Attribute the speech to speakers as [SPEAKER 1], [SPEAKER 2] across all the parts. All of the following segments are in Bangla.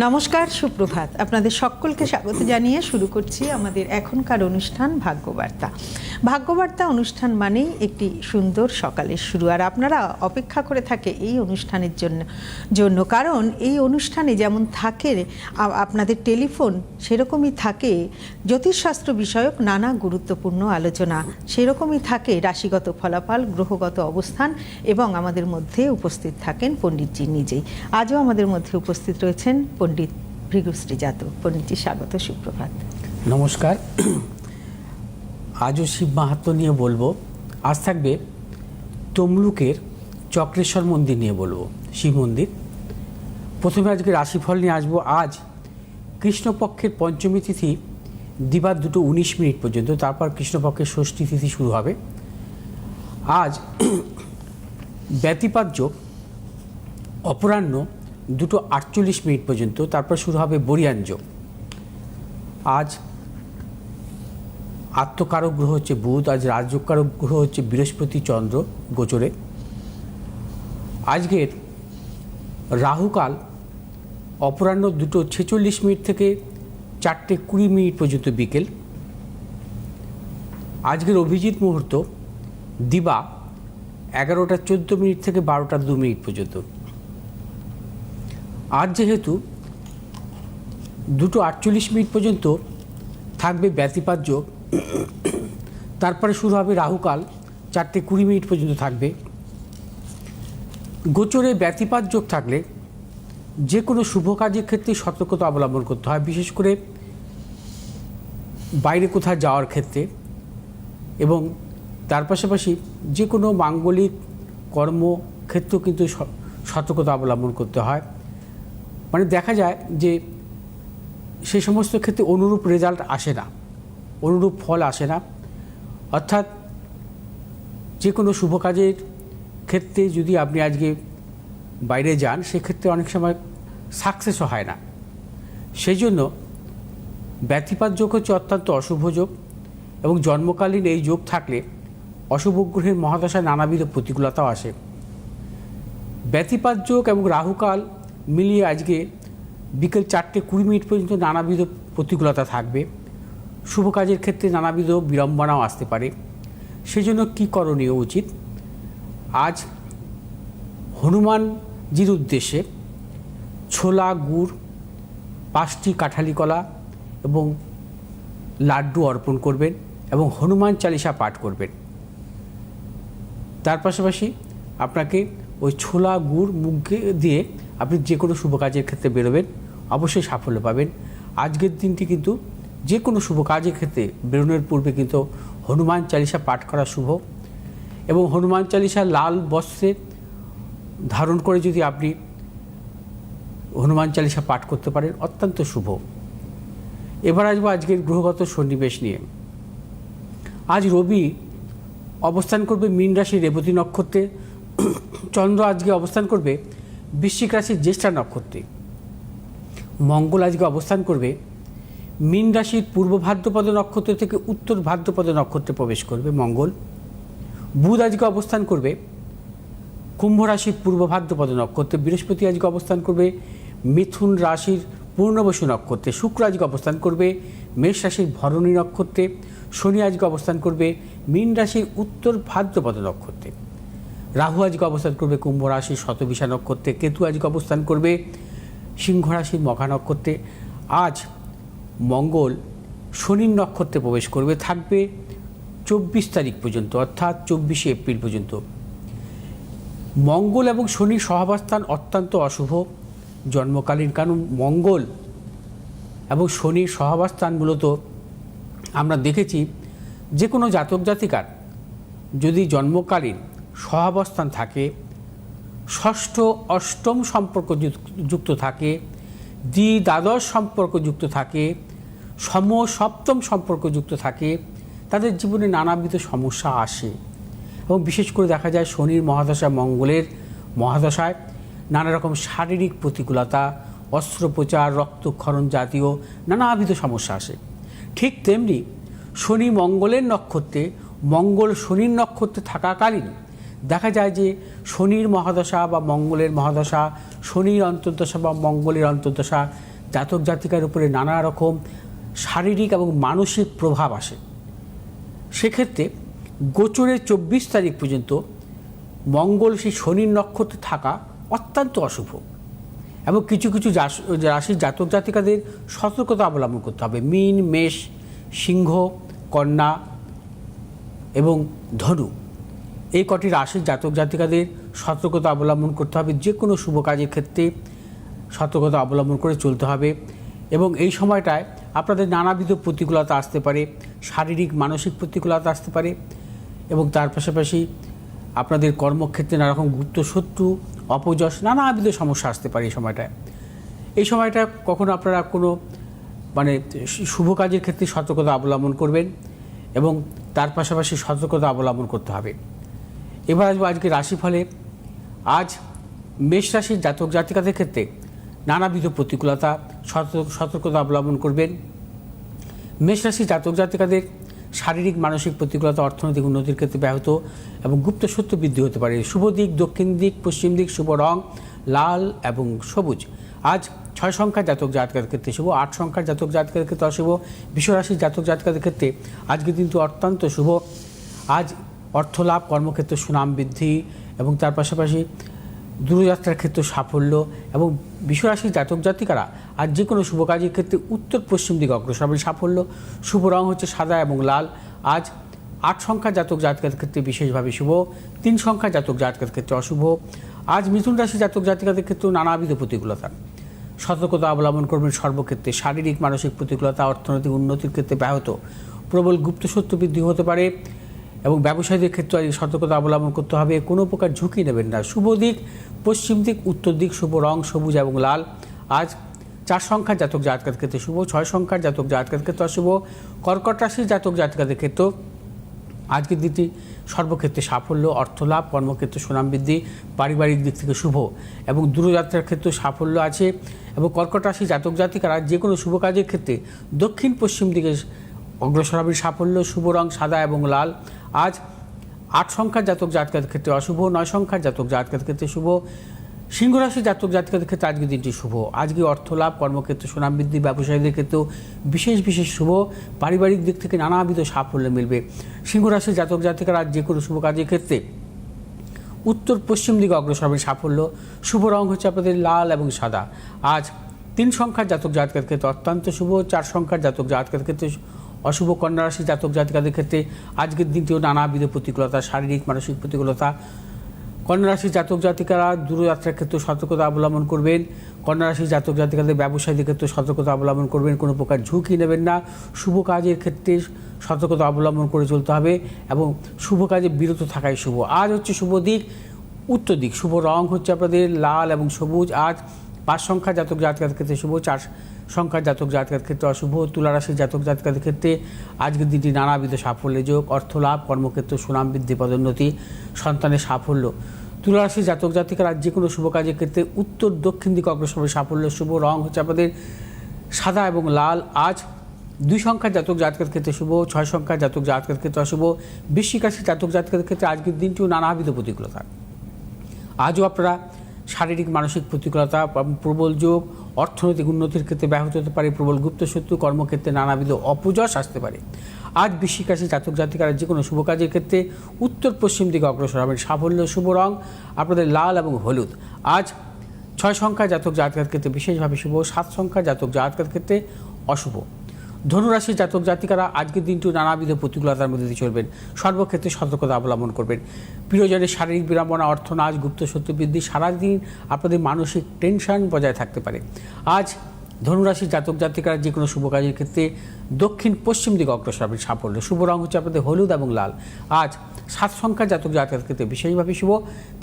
[SPEAKER 1] নমস্কার, সুপ্রভাত। আপনাদের সকলকে স্বাগত জানিয়ে শুরু করছি আমাদের এখনকার অনুষ্ঠান ভাগ্যবার্তা। ভাগ্যবার্তা অনুষ্ঠান মানেই একটি সুন্দর সকালের শুরু, আর আপনারা অপেক্ষা করে থাকে এই অনুষ্ঠানের জন্য কারণ এই অনুষ্ঠানে যেমন থাকে আপনাদের টেলিফোন, সেরকমই থাকে জ্যোতিষশাস্ত্র বিষয়ক নানা গুরুত্বপূর্ণ আলোচনা, সেরকমই থাকে রাশিগত ফলাফল, গ্রহগত অবস্থান, এবং আমাদের মধ্যে উপস্থিত থাকেন পণ্ডিতজি নিজেই। আজও আমাদের মধ্যে উপস্থিত রয়েছেন পণ্ডিত ভৃগুশ্রী যাদব। পণ্ডিতজি স্বাগত, সুপ্রভাত।
[SPEAKER 2] নমস্কার। আজও শিব মাহাত্ম্য নিয়ে বলবো। আজ থাকবে তমলুকের চক্রেশ্বর মন্দির নিয়ে বলবো, শিব মন্দির। প্রথমে আজকে রাশিফল নিয়ে আসবো। আজ কৃষ্ণপক্ষের পঞ্চমী তিথি দিবা 2:19 পর্যন্ত, তারপর কৃষ্ণপক্ষের ষষ্ঠী তিথি শুরু হবে। আজ ব্যতিপাত যোগ অপরাহ্ন 2:48 পর্যন্ত, তারপর শুরু হবে বরিয়ান যোগ। আজ আত্মকারক গ্রহ হচ্ছে বুধ, আজ রাজযোগকারক গ্রহ হচ্ছে বৃহস্পতি চন্দ্র গোচরে। আজকের রাহুকাল অপরাহ্ন 2:46 থেকে 4:20 পর্যন্ত বিকেল। আজকের অভিজিৎ মুহূর্ত দিবা 11:14 থেকে 12:02 পর্যন্ত। আজ যেহেতু 2:48 পর্যন্ত থাকবে ব্যতিপাত যোগ, তারপরে শুরু হবে রাহুকাল 4:20 পর্যন্ত থাকবে। গোচরে ব্যতিপাত যোগ থাকলে যে কোনো শুভ কাজের ক্ষেত্রে সতর্কতা অবলম্বন করতে হয়, বিশেষ করে বাইরে কোথাও যাওয়ার ক্ষেত্রে, এবং তার পাশাপাশি যে কোনো মাঙ্গলিক কর্মক্ষেত্রেও কিন্তু সতর্কতা অবলম্বন করতে হয়। মানে দেখা যায় যে সেই সমস্ত ক্ষেত্রে অনুরূপ রেজাল্ট আসে না, অনুরূপ ফল আসে না। অর্থাৎ যে কোনো শুভ কাজের ক্ষেত্রে যদি আপনি আজকে বাইরে যান, সেক্ষেত্রে অনেক সময় সাকসেসও হয় না। সেই জন্য ব্যতিপাত যোগ হচ্ছে অত্যন্ত অশুভ যোগ, এবং জন্মকালীন এই যোগ থাকলে অশুভ গ্রহের মহাদশায় নানাবিধ প্রতিকূলতাও আসে। ব্যতিপাত যোগ এবং রাহুকাল মিলিয়ে আজকে বিকেল 4:20 পর্যন্ত নানাবিধ প্রতিকূলতা থাকবে। শুভ কাজের ক্ষেত্রে নানাবিধ বিড়ম্বনাও আসতে পারে। সেজন্য কী করণীয় উচিত? আজ হনুমানজির উদ্দেশ্যে ছোলা, গুড়, 5টি কাঁঠালি কলা এবং লাড্ডু অর্পণ করবেন, এবং হনুমান চালিসা পাঠ করবেন। তার পাশাপাশি আপনাকে ওই ছোলা, গুড়, মুখে দিয়ে আপনি যে কোনো শুভ কাজের ক্ষেত্রে বেরোবেন, অবশ্যই সাফল্য পাবেন। আজকের দিনটি কিন্তু যে কোনো শুভ কাজের ক্ষেত্রে বেরোনোর পূর্বে কিন্তু হনুমান চালিসা পাঠ করা শুভ, এবং হনুমান চালিসা লাল বস্ত্রে ধারণ করে যদি আপনি হনুমান চালিসা পাঠ করতে পারেন, অত্যন্ত শুভ। এবার আসবো আজকের গ্রহগত সন্নিবেশ নিয়ে। আজ রবি অবস্থান করবে মীন রাশির রেবতী নক্ষত্রে। চন্দ্র আজকে অবস্থান করবে বৃশ্চিক রাশির জ্যেষ্ঠা নক্ষত্রে। মঙ্গল আজকে অবস্থান করবে মীন রাশির পূর্ব ভাদ্রপদ নক্ষত্র থেকে উত্তর ভাদ্রপদ নক্ষত্রে প্রবেশ করবে মঙ্গল। বুধ আজকে অবস্থান করবে কুম্ভ রাশির পূর্ব ভাদ্রপদ নক্ষত্রে। বৃহস্পতি আজকে অবস্থান করবে মিথুন রাশির পূর্ণবসু নক্ষত্রে। শুক্র আজকে অবস্থান করবে মেষ রাশির ভরণী নক্ষত্রে। শনি আজকে অবস্থান করবে মীন রাশির উত্তর ভাদ্রপদ নক্ষত্রে। রাহু আজকে অবস্থান করবে কুম্ভ রাশির শতবিশা নক্ষত্রে। কেতু আজকে অবস্থান করবে সিংহ রাশির মঘা নক্ষত্রে। আজ মঙ্গল শনির নক্ষত্রে প্রবেশ করবে, থাকবে 24 তারিখ পর্যন্ত, অর্থাৎ 24শে এপ্রিল পর্যন্ত। মঙ্গল এবং শনির সহাবস্থান অত্যন্ত অশুভ জন্মকালীন, কারণ মঙ্গল এবং শনির সহাবস্থান মূলত আমরা দেখেছি যে কোনো জাতক জাতিকার যদি জন্মকালীন সহাবস্থান থাকে, ষষ্ঠ অষ্টম সম্পর্ক যুক্ত থাকে, দ্বাদশ সম্পর্ক যুক্ত থাকে, সপ্তম সম্পর্ক যুক্ত থাকে, তাদের জীবনে নানাবিধ সমস্যা আসে। এবং বিশেষ করে দেখা যায় শনির মহাদশা, মঙ্গলের মহাদশায় নানা রকম শারীরিক প্রতিকূলতা, অস্ত্রোপচার, রক্তক্ষরণ জাতীয় নানাবিধ সমস্যা আসে। ঠিক তেমনি শনি মঙ্গলের নক্ষত্রে, মঙ্গল শনির নক্ষত্রে থাকাকালীন দেখা যায় যে শনির মহাদশা বা মঙ্গলের মহাদশা, শনির অন্তর্দশা বা মঙ্গলের অন্তর্দশা জাতক জাতিকার উপরে নানা রকম শারীরিক এবং মানসিক প্রভাব আসে। সেক্ষেত্রে গোচরের 24 তারিখ পর্যন্ত মঙ্গল সেই শনির নক্ষত্রে থাকা অত্যন্ত অশুভ এবং কিছু কিছু রাশির জাতক জাতিকাদের সতর্কতা অবলম্বন করতে হবে। মীন, মেষ, সিংহ, কন্যা এবং ধনু, এই কটি রাশির জাতক জাতিকাদের সতর্কতা অবলম্বন করতে হবে। যে কোনো শুভ কাজের ক্ষেত্রে সতর্কতা অবলম্বন করে চলতে হবে এবং এই সময়টায় আপনাদের নানাবিধ প্রতিকূলতা আসতে পারে, শারীরিক মানসিক প্রতিকূলতা আসতে পারে এবং তার পাশাপাশি আপনাদের কর্মক্ষেত্রে নানা রকম গুপ্ত শত্রু, অপযশ, নানাবিধ সমস্যা আসতে পারে। এই সময়টা কখনো আপনারা কোনো শুভ কাজের ক্ষেত্রে সতর্কতা অবলম্বন করবেন এবং তার পাশাপাশি সতর্কতা অবলম্বন করতে হবে। এবার আসবো আজকে রাশিফলে। আজ মেষ রাশির জাতক জাতিকাদের ক্ষেত্রে নানাবিধ প্রতিকূলতা, সতর্কতা অবলম্বন করবেন। মেষ রাশির জাতক জাতিকাদের শারীরিক মানসিক প্রতিকূলতা, অর্থনৈতিক উন্নতির ক্ষেত্রে ব্যাহত এবং গুপ্ত শত্রু বৃদ্ধি হতে পারে। শুভ দিক দক্ষিণ দিক, পশ্চিম দিক, শুভ রং লাল এবং সবুজ। আজ 6 সংখ্যার জাতক জাতিকাদের ক্ষেত্রে শুভ, 8 সংখ্যার জাতক জাতিকাদের ক্ষেত্রে অশুভ। বৃষ রাশির জাতক জাতিকাদের ক্ষেত্রে আজকে কিন্তু অত্যন্ত শুভ। আজ অর্থলাভ, কর্মক্ষেত্রে সুনাম বৃদ্ধি এবং তার পাশাপাশি দূরযাত্রার ক্ষেত্রে সাফল্য এবং বিশ্বরাশির জাতক জাতিকারা আজ যে কোনো শুভ কাজের ক্ষেত্রে উত্তর পশ্চিম দিকে অগ্রসর হবে। সাফল্য, শুভ রং হচ্ছে সাদা এবং লাল। আজ 8 সংখ্যার জাতক জাতিকাদের ক্ষেত্রে বিশেষভাবে শুভ, 3 সংখ্যার জাতক জাতিকাদের ক্ষেত্রে অশুভ। আজ মিথুন রাশির জাতক জাতিকাদের ক্ষেত্রেও নানাবিধ প্রতিকূলতা, সতর্কতা অবলম্বন করবেন সর্বক্ষেত্রে। শারীরিক মানসিক প্রতিকূলতা, অর্থনৈতিক উন্নতির ক্ষেত্রে ব্যাহত, প্রবল গুপ্ত শত্রু বৃদ্ধি হতে পারে এবং ব্যবসায়ীদের ক্ষেত্রে সতর্কতা অবলম্বন করতে হবে। কোনো প্রকার ঝুঁকি নেবেন না। শুভ দিক পশ্চিম দিক, উত্তর দিক, শুভ রং সবুজ এবং লাল। আজ 4 সংখ্যার জাতক জাতিকাদের ক্ষেত্রে শুভ, 6 সংখ্যার জাতক জাতিকাদের ক্ষেত্রে অশুভ। কর্কট রাশির জাতক জাতিকাদের ক্ষেত্রেও আজকের দিনটি সর্বক্ষেত্রে সাফল্য, অর্থলাভ, কর্মক্ষেত্রে সুনাম বৃদ্ধি, পারিবারিক দিক থেকে শুভ এবং দূরযাত্রার ক্ষেত্রে সাফল্য আছে এবং কর্কট রাশির জাতক জাতিকারা যে কোনো শুভ কাজের ক্ষেত্রে দক্ষিণ পশ্চিম দিকে অগ্রসর হবে। সাফল্য, শুভ রং সাদা এবং লাল। আজ 8 সংখ্যার জাতক জাতিকাদের ক্ষেত্রে অশুভ, 9 সংখ্যার জাতক জাতিকাদের ক্ষেত্রে শুভ। সিংহ রাশির জাতক জাতিকাদের ক্ষেত্রে আজকের দিনটি শুভ। আজকে অর্থলাভ, কর্মক্ষেত্রে সুনাম বৃদ্ধি, ব্যবসায়ীদের ক্ষেত্রেও বিশেষ শুভ, পারিবারিক দিক থেকে নানাবিধ সাফল্য মিলবে। সিংহ রাশির জাতক জাতিকারা আজ যে কোনো শুভ কাজের ক্ষেত্রে উত্তর পশ্চিম দিকে অগ্রসর হবে। সাফল্য, শুভ রং হচ্ছে আপনাদের লাল এবং সাদা। আজ 3 সংখ্যার জাতক জাতিকাদের ক্ষেত্রে অত্যন্ত শুভ, 4 সংখ্যার জাতক জাতিকাদের ক্ষেত্রে অশুভ। কন্যা রাশির জাতক জাতিকাদের ক্ষেত্রে আজকের দিনটিও নানাবিধ প্রতিকূলতা, শারীরিক মানসিক প্রতিকূলতা। কন্যা রাশির জাতক জাতিকারা দূরযাত্রার ক্ষেত্রে সতর্কতা অবলম্বন করবেন। কন্যা রাশির জাতক জাতিকাদের ব্যবসায়ীদের ক্ষেত্রে সতর্কতা অবলম্বন করবেন। কোনো প্রকার ঝুঁকি নেবেন না। শুভ কাজের ক্ষেত্রে সতর্কতা অবলম্বন করে চলতে হবে এবং শুভ কাজে বিরত থাকাই শুভ। আজ হচ্ছে শুভ দিক উত্তর দিক, শুভ রং হচ্ছে আপনাদের লাল এবং সবুজ। আজ 5 সংখ্যার জাতক জাতিকাদের ক্ষেত্রে শুভ, 4 সংখ্যার জাতক জাতিকাদের ক্ষেত্রে অশুভ। তুলা রাশির জাতক জাতিকাদের ক্ষেত্রে আজকের দিনটি নানাবিধ সাফল্যের যোগ, অর্থলাভ, কর্মক্ষেত্রে সুনাম বৃদ্ধি, পদোন্নতি, সন্তানের সাফল্য। তুলা রাশির জাতক জাতিকারা যে কোনো শুভ কাজের ক্ষেত্রে উত্তর দক্ষিণ দিকে অগ্রসর হবে। সাফল্য, শুভ রং হচ্ছে আপনাদের সাদা এবং লাল। আজ 2 সংখ্যার জাতক জাতিকাদের ক্ষেত্রে শুভ, 6 সংখ্যার জাতক জাতিকাদের ক্ষেত্রে অশুভ। বৃশ্চিক রাশির জাতক জাতিকাদের ক্ষেত্রে আজকের দিনটিও নানাবিধ প্রতিকূলতা। আজও আপনারা শারীরিক মানসিক প্রতিকূলতা, প্রবল যোগ, অর্থনৈতিক উন্নতির ক্ষেত্রে ব্যাহত হতে পারে, প্রবল গুপ্ত শত্রু, কর্মক্ষেত্রে নানাবিধ অপযশ আসতে পারে। আজ বৃশ্চিক রাশির জাতক জাতিকারা যে কোনো শুভ কাজের ক্ষেত্রে উত্তর পশ্চিম দিকে অগ্রসর হবেন। সাফল্য, শুভ রং আপনাদের লাল এবং হলুদ। আজ 6 সংখ্যার জাতক জাতিকাদের ক্ষেত্রে বিশেষভাবে শুভ, 7 সংখ্যার জাতক জাতিকাদের ক্ষেত্রে অশুভ। ধনুরাশির জাতক জাতিকারা আজকের দিনটি নানাবিধ প্রতিকূলতার মধ্যে দিয়ে চলবেন। সর্বক্ষেত্রে সতর্কতা অবলম্বন করবেন। প্রিয়জনের শারীরিক বিড়ম্বনা, অর্থনাশ, গুপ্ত শত্রু বৃদ্ধি, সারাদিন আপনাদের মানসিক টেনশন বজায় থাকতে পারে। আজ ধনুরাশির জাতক জাতিকারা যে কোনো শুভ কাজের ক্ষেত্রে দক্ষিণ পশ্চিম দিকে অগ্রসর হবেন। সাফল্য, শুভ রং হচ্ছে আপনাদের হলুদ এবং লাল। আজ 7 সংখ্যার জাতক জাতকের ক্ষেত্রে বিশেষভাবে শুভ,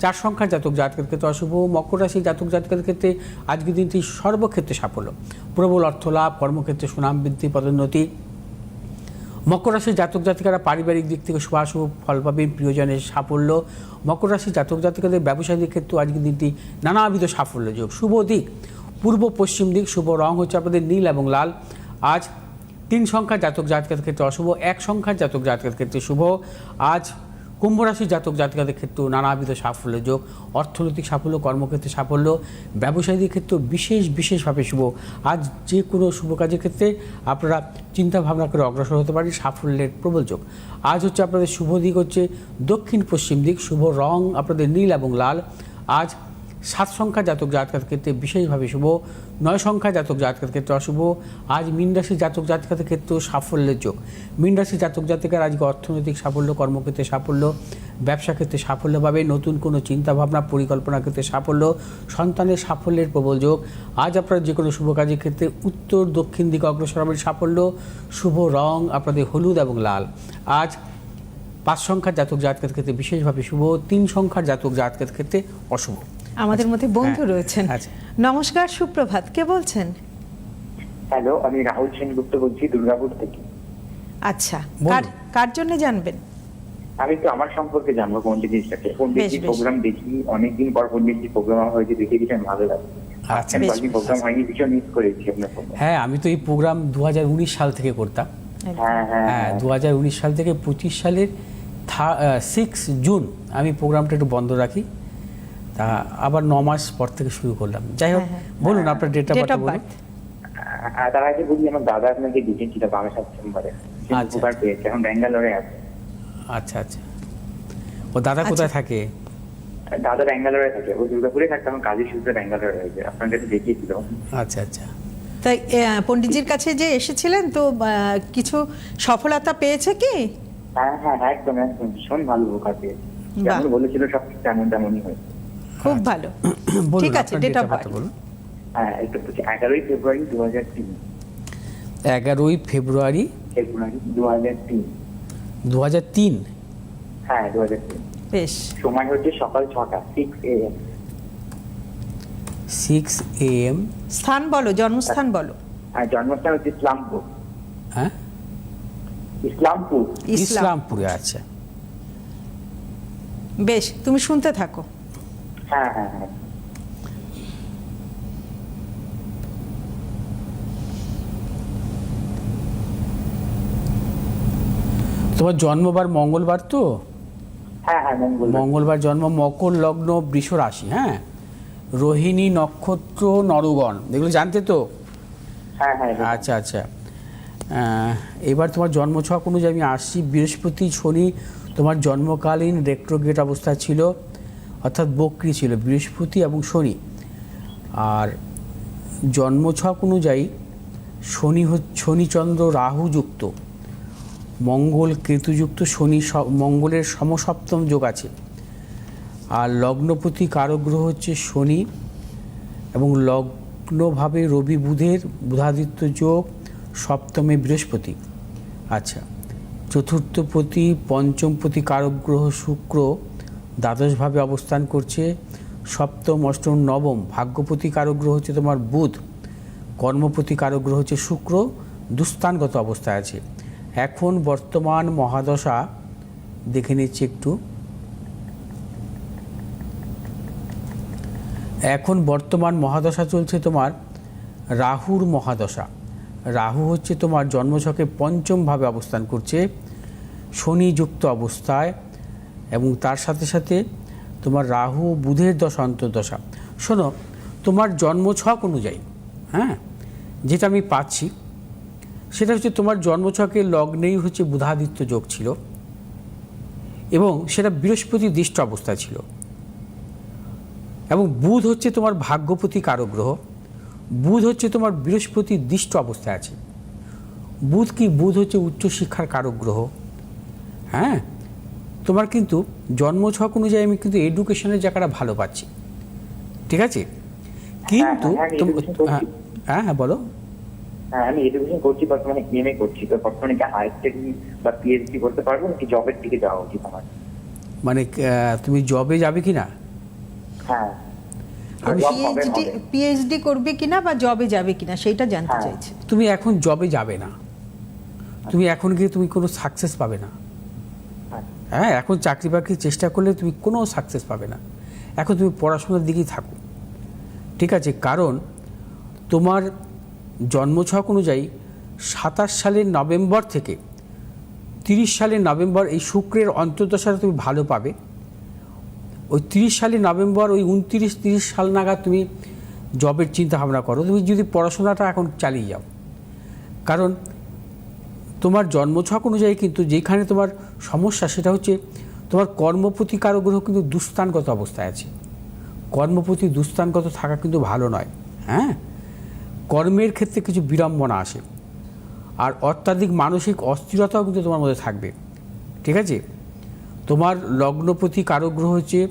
[SPEAKER 2] 4 সংখ্যার জাতক জাতকের ক্ষেত্রে অশুভ। মকর রাশির জাতক জাতকের ক্ষেত্রে আজকের দিনটি সর্বক্ষেত্রে সাফল্য, প্রবল অর্থলাভ, কর্মক্ষেত্রে সুনাম বৃদ্ধি, পদোন্নতি। মকর রাশির জাতক জাতিকারা পারিবারিক দিক থেকে শুভাশুভ ফল পাবেন, প্রিয়জনের সাফল্য। মকর রাশির জাতক জাতিকাদের ব্যবসায়ীদের ক্ষেত্রে আজকের দিনটি নানাবিধ সাফল্য যোগ। শুভ দিক পূর্ব পশ্চিম দিক, শুভ রং হচ্ছে আপনাদের নীল এবং লাল। আজ 3 সংখ্যার জাতক জাতকের ক্ষেত্রে অশুভ, 1 সংখ্যার জাতক জাতকের ক্ষেত্রে শুভ। আজ কুম্ভ রাশির জাতক জাতিকাদের ক্ষেত্রেও নানাবিধ সাফল্য যোগ, অর্থনৈতিক সাফল্য, কর্মক্ষেত্রে সাফল্য, ব্যবসায়ীদের ক্ষেত্রেও বিশেষভাবে শুভ। আজ যে কোনো শুভ কাজের ক্ষেত্রে আপনারা চিন্তা ভাবনা করে অগ্রসর হতে পারেন, সাফল্যের প্রবল যোগ। আজ হচ্ছে আপনাদের শুভ দিক হচ্ছে দক্ষিণ পশ্চিম দিক, শুভ রং আপনাদের নীল এবং লাল। আজ 7 সংখ্যা জাতক জাতকের ক্ষেত্রে বিশেষভাবে শুভ, 9 সংখ্যা জাতক জাতকের ক্ষেত্রে অশুভ। আজ মীন রাশির জাতক জাতিকাদের ক্ষেত্রেও সাফল্যের যোগ। মীন রাশির জাতক জাতিকার আজকে অর্থনৈতিক সাফল্য, কর্মক্ষেত্রে সাফল্য, ব্যবসা ক্ষেত্রে সাফল্য পাবে, নতুন কোনো চিন্তাভাবনা পরিকল্পনা ক্ষেত্রে সাফল্য, সন্তানের সাফল্যের প্রবল যোগ। আজ আপনারা যে কোনো শুভ কাজের ক্ষেত্রে উত্তর দক্ষিণ দিকে অগ্রসর হবেন, সাফল্য। শুভ রং আপনাদের হলুদ এবং লাল। আজ 5 সংখ্যার জাতক জাতকের ক্ষেত্রে বিশেষভাবে শুভ, 3 সংখ্যার জাতক জাতকের ক্ষেত্রে অশুভ।
[SPEAKER 1] আমাদের মধ্যে বন্ধু
[SPEAKER 2] হ্যাঁ,
[SPEAKER 1] রয়েছেন।
[SPEAKER 2] আচ্ছা।
[SPEAKER 1] নমস্কার, সুপ্রভাত, কে বলছেন?
[SPEAKER 3] হ্যালো, আমি রাহুল সেনগুপ্ত বলছি দুর্গাপুর থেকে।
[SPEAKER 1] আচ্ছা,
[SPEAKER 2] বলুন।
[SPEAKER 1] কার জন্য জানবেন?
[SPEAKER 3] আমি তো আমার সম্পর্কে জানবো পন্ডিতজির সাথে। পন্ডিতজির
[SPEAKER 1] বেশ।
[SPEAKER 3] প্রোগ্রাম দেখি, অনেকদিন পর পন্ডিতজির প্রোগ্রাম হয়েছে, দেখে ভীষণ ভালো লাগে।
[SPEAKER 2] আচ্ছা,
[SPEAKER 1] বেশ,
[SPEAKER 3] কয়েকদিন প্রোগ্রাম হয়নি, ভীষণ মিস করেছি আপনার প্রোগ্রাম।
[SPEAKER 2] হ্যাঁ, আমি তো এই প্রোগ্রাম 2019 সাল থেকে করতাম।
[SPEAKER 3] হ্যাঁ হ্যাঁ
[SPEAKER 2] হ্যাঁ, 2019 সাল থেকে 25 সালের 6 জুন আমি প্রোগ্রামটা একটু বন্ধ রাখি, তা আবার 9 মাস পর থেকে শুরু করলাম। যাই হোক,
[SPEAKER 1] হ্যাঁ,
[SPEAKER 2] বলুন আপনার date of
[SPEAKER 1] date
[SPEAKER 2] birth
[SPEAKER 1] of
[SPEAKER 2] বলুন।
[SPEAKER 1] বার্থ।
[SPEAKER 3] তার আগে বলি, আমার দাদা আপনাকে দেখেছিল 22 সেপ্টেম্বরে,
[SPEAKER 2] আচ্ছা।
[SPEAKER 3] উপকার পেয়েছে, এখন ব্যাঙ্গালোরে আছে।
[SPEAKER 2] আচ্ছা আচ্ছা, ও দাদা কোথায় থাকে?
[SPEAKER 3] দাদা ব্যাঙ্গালোরে থাকে, ও দুর্গাপুরে থাকতো, এখন কাজের সূত্রে ব্যাঙ্গালোরে হয়েছে, আপনার কাছে দেখিয়েছিল।
[SPEAKER 2] আচ্ছা আচ্ছা,
[SPEAKER 1] তাই পণ্ডিতজির কাছে যে এসেছিলেন তো কিছু সফলতা পেয়েছে কি?
[SPEAKER 3] হ্যাঁ হ্যাঁ, একদম একদম ভীষণ ভালো উপকার পেয়েছে,
[SPEAKER 1] বাহ।
[SPEAKER 3] যেমন বলেছিল সব তেমন তেমনই হয়েছে।
[SPEAKER 1] খুব ভালো।
[SPEAKER 2] বলুন
[SPEAKER 1] ঠিক আছে,
[SPEAKER 2] আপনার
[SPEAKER 1] date
[SPEAKER 2] date
[SPEAKER 1] of
[SPEAKER 2] of birth
[SPEAKER 1] birth.
[SPEAKER 2] বলুন।
[SPEAKER 3] হ্যাঁ, একটু 11ই ফেব্রুয়ারি 2003।
[SPEAKER 2] 11ই ফেব্রুয়ারি
[SPEAKER 3] 2003।
[SPEAKER 2] 2003।
[SPEAKER 3] হ্যাঁ 2003।
[SPEAKER 1] বেশ,
[SPEAKER 3] সময় হচ্ছে সকাল 6টা, 6 AM।
[SPEAKER 2] 6 AM।
[SPEAKER 1] স্থান বলো, জন্মস্থান বলো।
[SPEAKER 3] আর জন্মস্থান হচ্ছে ইসলামপুর।
[SPEAKER 2] হ্যাঁ,
[SPEAKER 3] ইসলামপুর।
[SPEAKER 2] ইসলামপুরে। আচ্ছা,
[SPEAKER 1] বেশ, তুমি শুনতে থাকো।
[SPEAKER 3] হ্যাঁ হ্যাঁ হ্যাঁ।
[SPEAKER 2] তোমার জন্মবার মঙ্গলবার তো?
[SPEAKER 3] হ্যাঁ হ্যাঁ,
[SPEAKER 2] মঙ্গলবার জন্ম, মকর লগ্ন, বৃষ রাশি। হ্যাঁ, রোহিণী নক্ষত্র, নরগণ, এগুলো জানতে তো?
[SPEAKER 3] হ্যাঁ হ্যাঁ।
[SPEAKER 2] আচ্ছা আচ্ছা, এবার তোমার জন্মছক অনুযায়ী আমি আসছি। বৃহস্পতি শনি তোমার জন্মকালীন রেট্রোগ্রেড অবস্থা ছিল, অর্থাৎ বক্রী ছিল বৃহস্পতি এবং শনি। আর জন্মছক অনুযায়ী শনিচন্দ্র রাহু যুক্ত, মঙ্গল কেতুযুক্ত, মঙ্গলের সমসপ্তম যোগ আছে। আর লগ্নপতি কারক গ্রহ হচ্ছে শনি, এবং লগ্নভাবে রবি বুধের বুধাদিত্য যোগ, সপ্তমে বৃহস্পতি। আচ্ছা, চতুর্থপতি পঞ্চমপতি কারক গ্রহ শুক্র দ্বাদশভাবে অবস্থান করছে, সপ্তম অষ্টম নবম। ভাগ্যপতি কারক গ্রহ হচ্ছে তোমার বুধ, কর্মপতি কারক গ্রহ হচ্ছে শুক্র, দুস্থানগত অবস্থায় আছে। এখন বর্তমান মহাদশা দেখে নিচ্ছি একটু। এখন বর্তমান মহাদশা চলছে তোমার রাহুর মহাদশা। রাহু হচ্ছে তোমার জন্মছকে পঞ্চমভাবে অবস্থান করছে, শনিযুক্ত অবস্থায়, এবং তার সাথে সাথে তোমার রাহু বুধের দশা অন্তর্দশা। শোনো, তোমার জন্মছক অনুযায়ী, হ্যাঁ, যেটা আমি পাচ্ছি সেটা হচ্ছে তোমার জন্মছকে লগ্নেই হচ্ছে বুধাদিত্য যোগ ছিল, এবং সেটা বৃহস্পতি দৃষ্ট অবস্থায় ছিল, এবং বুধ হচ্ছে তোমার ভাগ্যপতি কারক গ্রহ। বুধ হচ্ছে তোমার বৃহস্পতি দৃষ্ট অবস্থায় আছে। বুধ কি? বুধ হচ্ছে উচ্চশিক্ষার কারক গ্রহ। হ্যাঁ, তোমার কিন্তু জন্মছক অনুযায়ী আমি কিন্তু এডুকেশনের জায়গাটা ভালো পাচ্ছি, ঠিক আছে? কিন্তু হ্যাঁ হ্যাঁ বলো।
[SPEAKER 3] হ্যাঁ, আমি এডুকেশন করছি, বর্তমানে এমএ করছি, তো বর্তমানে কি হায়ার স্টাডি বা পিএইচডি করতে পারবো নাকি জবের দিকে যাওয়া উচিত আমার?
[SPEAKER 2] মানে তুমি জবে যাবে কি না?
[SPEAKER 3] হ্যাঁ,
[SPEAKER 1] পিএইচডি করবে কিনা বা জবে যাবে কিনা সেটা জানতে চাইছি।
[SPEAKER 2] তুমি এখন জবে যাবে না, তুমি এখন গিয়ে তুমি কোনো সাকসেস পাবে না। হ্যাঁ, এখন চাকরি বাকরির চেষ্টা করলে তুমি কোনো সাকসেস পাবে না। এখন তুমি পড়াশোনার দিকেই থাকো, ঠিক আছে? কারণ তোমার জন্মছক অনুযায়ী 27 সালের নভেম্বর থেকে 30 সালের নভেম্বর এই শুক্রের অন্তর্দশাটা তুমি ভালো পাবে। ওই 30 সালের নভেম্বর ওই 29-30 সাল নাগাদ তুমি জবের চিন্তা ভাবনা করো। তুমি যদি পড়াশোনাটা এখন চালিয়ে যাও, কারণ তোমার জন্মছক অনুযায়ী কিন্তু যেখানে তোমার সমস্যা সেটা হচ্ছে তোমার কর্মপতি কারো গ্রহ কিন্তু দুস্থানগত অবস্থায় আছে। কর্মপতি দুস্থানগত থাকা কিন্তু ভালো নয়। হ্যাঁ, কর্মের ক্ষেত্রে কিছু বিড়ম্বনা আসে, আর অত্যাধিক মানসিক অস্থিরতাও কিন্তু তোমার মধ্যে থাকবে। ঠিক আছে, তোমার লগ্নপতি কারো গ্রহ হচ্ছে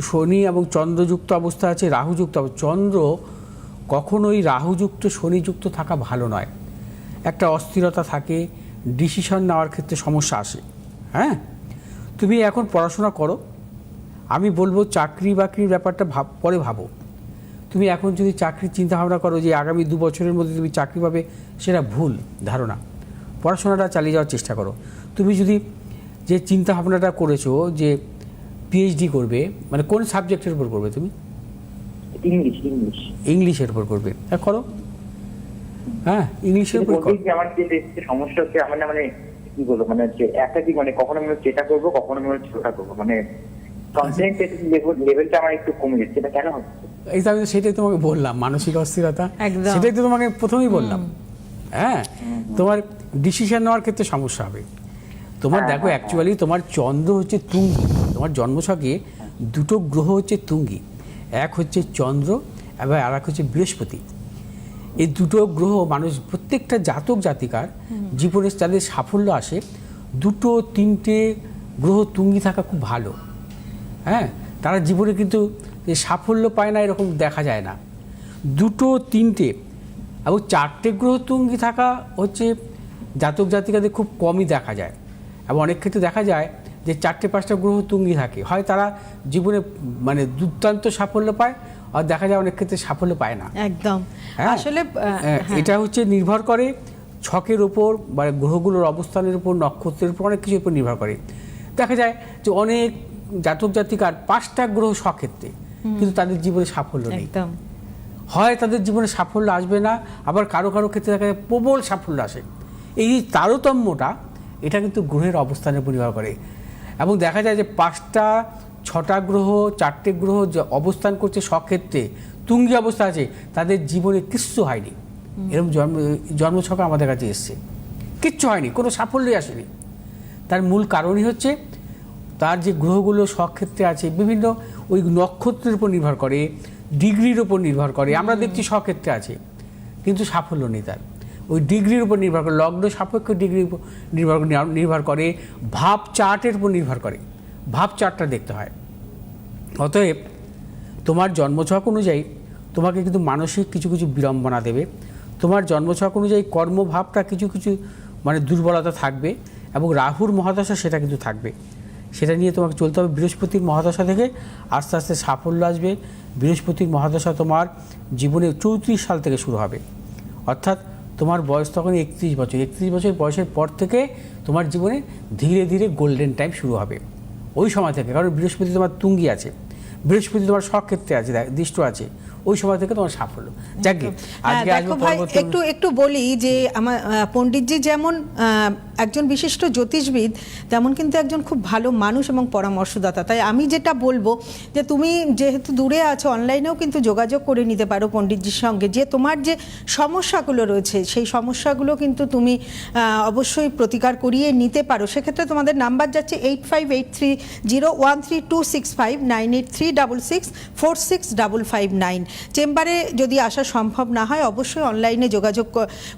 [SPEAKER 2] শনি এবং চন্দ্রযুক্ত অবস্থা আছে, রাহুযুক্ত। চন্দ্র কখনোই রাহুযুক্ত শনিযুক্ত থাকা ভালো নয়। একটা অস্থিরতা থাকে, ডিসিশন নেওয়ার ক্ষেত্রে সমস্যা আসে। হ্যাঁ, তুমি এখন পড়াশোনা করো। আমি বলবো চাকরি বাকরির ব্যাপারটা পরে ভাবো। তুমি এখন যদি চাকরির চিন্তা ভাবনা করো যে আগামী 2 বছরের মধ্যে তুমি চাকরি পাবে, সেটা ভুল ধারণা। পড়াশোনাটা চালিয়ে যাওয়ার চেষ্টা করো। তুমি যদি যে চিন্তা ভাবনাটা করেছো যে পিএইচডি করবে, মানে কোন সাবজেক্টের উপর করবে তুমি? ইংলিশের উপর করবে, হ্যাঁ করো। হ্যাঁ, ইংলিশের উপর করো।
[SPEAKER 3] আমার যে সমস্যা হচ্ছে, আমার না মানে কি বলবো, মানে যে একাধিক, মানে কখনো আমি যেটা করবো, কখনো আমি সেটা করবো, মানে কনসেন্ট্রেশন লেভেলটা আমার একটু কমে যাচ্ছে। এটা কেন হচ্ছে?
[SPEAKER 2] এই তো আমি সেটাই তোমাকে বললাম, মানসিক অস্থিরতা, সেটাই তো তোমাকে প্রথমেই বললাম। হ্যাঁ, তোমার ডিসিশন নেওয়ার ক্ষেত্রে সমস্যা হবে। তোমার দেখো অ্যাকচুয়ালি তোমার চন্দ্র হচ্ছে তুঙ্গি। তোমার জন্মছকে 2টো গ্রহ হচ্ছে তুঙ্গি, এক হচ্ছে চন্দ্র এবং আর এক হচ্ছে বৃহস্পতি। এই 2টো গ্রহ মানুষ প্রত্যেকটা জাতক জাতিকার জীবনে তাদের সাফল্য আসে 2-3টে গ্রহ তুঙ্গি থাকা খুব ভালো। হ্যাঁ, তারা জীবনে কিন্তু সাফল্য পায় না এরকম দেখা যায় না। 2-3টে এবং 4টে গ্রহ তুঙ্গি থাকা হচ্ছে জাতক জাতিকাদের খুব কমই দেখা যায়। এবং অনেক ক্ষেত্রে দেখা যায় যে 4-5টা গ্রহ তুঙ্গি থাকে, হয় তারা জীবনে মানে দুর্দান্ত সাফল্য পায়, আর দেখা যায় অনেক ক্ষেত্রে সাফল্য পায় না।
[SPEAKER 1] একদম। আসলে
[SPEAKER 2] এটা হচ্ছে নির্ভর করে ছকের উপর বা গ্রহগুলোর অবস্থানের উপর, নক্ষত্রের উপর, অনেক কিছুর উপর নির্ভর করে। দেখা যায় যে অনেক জাতক জাতিকার 5টা গ্রহ স্বক্ষেত্রে, কিন্তু তাদের জীবনে সাফল্য নেই। হয় তাদের জীবনে সাফল্য আসবে না, আবার কারো কারো ক্ষেত্রে দেখা যায় প্রবল সাফল্য আসে। এই তারতম্যটা এটা কিন্তু গ্রহের অবস্থানের উপর নির্ভর করে। এবং দেখা যায় যে 5টা-6টা গ্রহ, 4টে গ্রহ অবস্থান করছে স্বক্ষেত্রে, তুঙ্গি অবস্থা আছে, তাদের জীবনে কিচ্ছু হয়নি। এরকম জন্মছক আমাদের কাছে এসছে, কিচ্ছু হয়নি, কোনো সাফল্যই আসেনি। তার মূল কারণই হচ্ছে তার যে গ্রহগুলো স্বক্ষেত্রে আছে, বিভিন্ন ওই নক্ষত্রের উপর নির্ভর করে, ডিগ্রির উপর নির্ভর করে। আমরা দেখছি স্বক্ষেত্রে আছে কিন্তু সাফল্য নেই তার, ওই ডিগ্রির উপর নির্ভর করে, লগ্ন সাপেক্ষ ডিগ্রির উপর নির্ভর করে, ভাব চার্টের উপর নির্ভর করে। ভাব চার্টটা দেখতে হয়। অতএব তোমার জন্মছক অনুযায়ী তোমাকে কিন্তু মানসিক কিছু কিছু বিড়ম্বনা দেবে। তোমার জন্মছক অনুযায়ী কর্মভাবটা কিছু কিছু মানে দুর্বলতা থাকবে, এবং রাহুর মহাদশা সেটা কিন্তু থাকবে। সেটা নিয়ে তোমাকে চলতে হবে। বৃহস্পতির মহাদশা থেকে আস্তে আস্তে সাফল্য আসবে। বৃহস্পতির মহাদশা তোমার জীবনে 34 সাল থেকে শুরু হবে, অর্থাৎ তোমার বয়স তখন 31 বছর। 31 বছর বয়সের পর থেকে তোমার জীবনে ধীরে ধীরে গোল্ডেন টাইম শুরু হবে ওই সময় থেকে। কারণ বৃহস্পতি তোমার তুঙ্গি আছে, বৃহস্পতি তোমার স্বক্ষেত্রে আছে, দৃষ্ট আছে, ওই সময় থেকে তোমার সাফল্য। যাকে আজকে
[SPEAKER 1] একটু বলি যে আমার পণ্ডিতজি যেমন একজন বিশিষ্ট জ্যোতিষবিদ, তেমন কিন্তু একজন খুব ভালো মানুষ এবং পরামর্শদাতা। তাই আমি যেটা বলবো যে তুমি যেহেতু দূরে আছো, অনলাইনেও কিন্তু যোগাযোগ করে নিতে পারো পণ্ডিতজির সঙ্গে, যে তোমার যে সমস্যাগুলো রয়েছে সেই সমস্যাগুলো কিন্তু তুমি অবশ্যই প্রতিকার করিয়ে নিতে পারো। সেক্ষেত্রে তোমাদের নাম্বার যাচ্ছে 8583013265, 9836646559। চেম্বারে যদি আসা সম্ভব না হয়, অবশ্যই অনলাইনে যোগাযোগ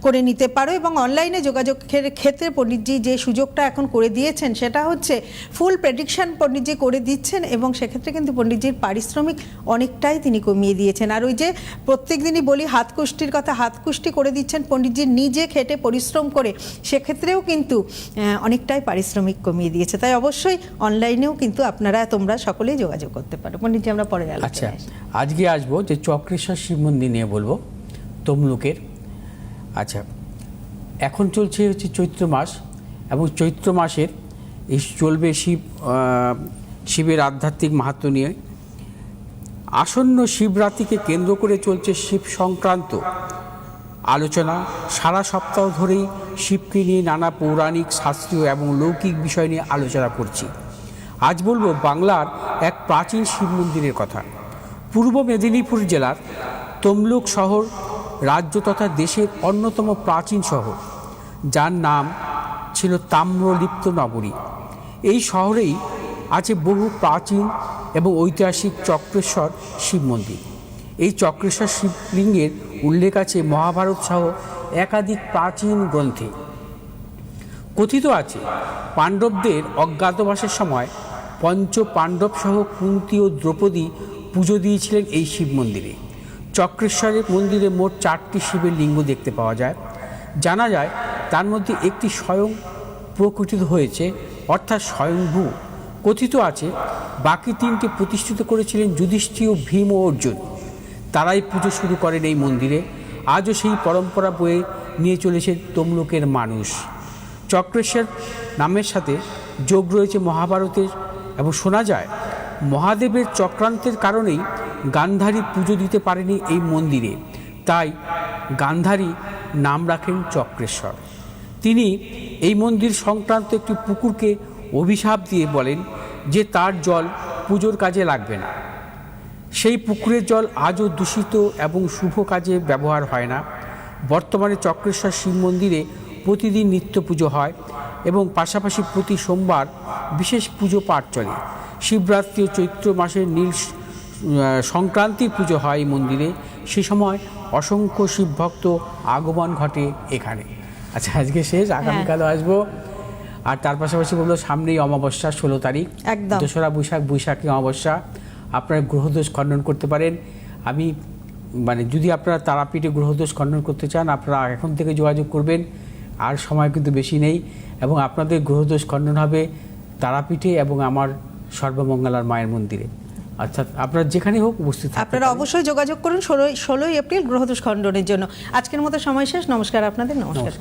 [SPEAKER 1] করে নিতে পারো। এবং অনলাইনে যোগাযোগের ক্ষেত্রে পণ্ডিতজি যে সুযোগটা এখন করে দিয়েছেন সেটা হচ্ছে ফুল প্রেডিকশন পণ্ডিতজি করে দিচ্ছেন, এবং সেক্ষেত্রে কিন্তু পণ্ডিতজির পারিশ্রমিক অনেকটাই তিনি কমিয়ে দিয়েছেন। আর ওই যে প্রত্যেক দিনই বলি হাতকুষ্টির কথা, হাতকুষ্টি করে দিচ্ছেন পণ্ডিতজি নিজে খেটে পরিশ্রম করে, সেক্ষেত্রেও কিন্তু অনেকটাই পারিশ্রমিক কমিয়ে দিয়েছে। তাই অবশ্যই অনলাইনেও কিন্তু তোমরা সকলেই যোগাযোগ করতে পারো। পণ্ডিতজি আমরা পরে
[SPEAKER 2] আচ্ছা, আজকে আসবো যে চক্রেশ্বর শিব মন্দির নিয়ে বলবো, তমলুকের। আচ্ছা, এখন চলছে হচ্ছে চৈত্র মাস, এবং চৈত্র মাসের এই চলবে শিবের আধ্যাত্মিক মাহাত্ম্য নিয়ে। আসন্ন শিবরাত্রিকে কেন্দ্র করে চলছে শিব সংক্রান্ত আলোচনা সারা সপ্তাহ ধরেই শিবকে নিয়ে নানা পৌরাণিক শাস্ত্রীয় এবং লৌকিক বিষয় নিয়ে আলোচনা করছি। আজ বলবো বাংলার এক প্রাচীন শিব মন্দিরের কথা। পূর্ব মেদিনীপুর জেলার তমলুক শহর রাজ্য তথা দেশের অন্যতম প্রাচীন শহর, যার নাম ছিল তাম্রলিপ্ত নগরী। এই শহরেই আছে বহু প্রাচীন এবং ঐতিহাসিক চক্রেশ্বর শিব মন্দির। এই চক্রেশ্বর শিবলিঙ্গের উল্লেখ আছে মহাভারত সহ একাধিক প্রাচীন গ্রন্থে। কথিত আছে পাণ্ডবদের অজ্ঞাতবাসের সময় পঞ্চ পাণ্ডব সহ কুন্তী ও দ্রৌপদী পুজো দিয়েছিলেন এই শিব মন্দিরে। চক্রেশ্বরের মন্দিরে মোট 4টি শিবের লিঙ্গ দেখতে পাওয়া যায়। জানা যায় তার মধ্যে একটি স্বয়ং প্রকটিত হয়েছে, অর্থাৎ স্বয়ংভূ। কথিত আছে বাকি 3টি প্রতিষ্ঠিত করেছিলেন যুধিষ্ঠির, ভীম ও অর্জুন। তারাই পুজো শুরু করেন এই মন্দিরে। আজও সেই পরম্পরা বয়ে নিয়ে চলেছে তমলুকের মানুষ। চক্রেশ্বর নামের সাথে যোগ রয়েছে মহাভারতের, এবং শোনা যায় মহাদেবের চক্রান্তের কারণেই গান্ধারী পুজো দিতে পারেনি এই মন্দিরে, তাই গান্ধারী নাম রাখেন চক্রেশ্বর। তিনি এই মন্দির সংক্রান্ত একটি পুকুরকে অভিশাপ দিয়ে বলেন যে তার জল পুজোর কাজে লাগবে না। সেই পুকুরের জল আজও দূষিত এবং শুভ কাজে ব্যবহার হয় না। বর্তমানে চক্রেশ্বর শিব মন্দিরে প্রতিদিন নিত্য পুজো হয় এবং পাশাপাশি প্রতি সোমবার বিশেষ পুজো পাঠ চলে। শিবরাত্রি ও চৈত্র মাসের নীল সংক্রান্তির পুজো হয় এই মন্দিরে। সে সময় অসংখ্য শিবভক্ত আগমন ঘটে এখানে। আচ্ছা, আজকে শেষ, আগামীকালও আসবো। আর তার পাশাপাশি বললো সামনেই অমাবস্যা 16 তারিখ,
[SPEAKER 1] একদম
[SPEAKER 2] 2রা বৈশাখ, বৈশাখী অমাবস্যা। আপনারা গ্রহদোষ খণ্ডন করতে পারেন। আমি যদি আপনারা তারাপীঠে গ্রহদোষ খণ্ডন করতে চান, আপনারা এখন থেকে যোগাযোগ করবেন। আর সময় কিন্তু বেশি নেই, এবং আপনাদের গ্রহদোষ খণ্ডন হবে তারাপীঠে এবং আমার সর্বমঙ্গলার মায়ের মন্দিরে। অর্থাৎ আপনারা যেখানে হোক উপস্থিত থাকতে
[SPEAKER 1] আপনারা
[SPEAKER 2] পারেন।
[SPEAKER 1] অবশ্যই যোগাযোগ করুন 16ই এপ্রিল গ্রহদোষ খণ্ডনের জন্য। আজকের মতো সময় শেষ। নমস্কার আপনাদের, নমস্কার।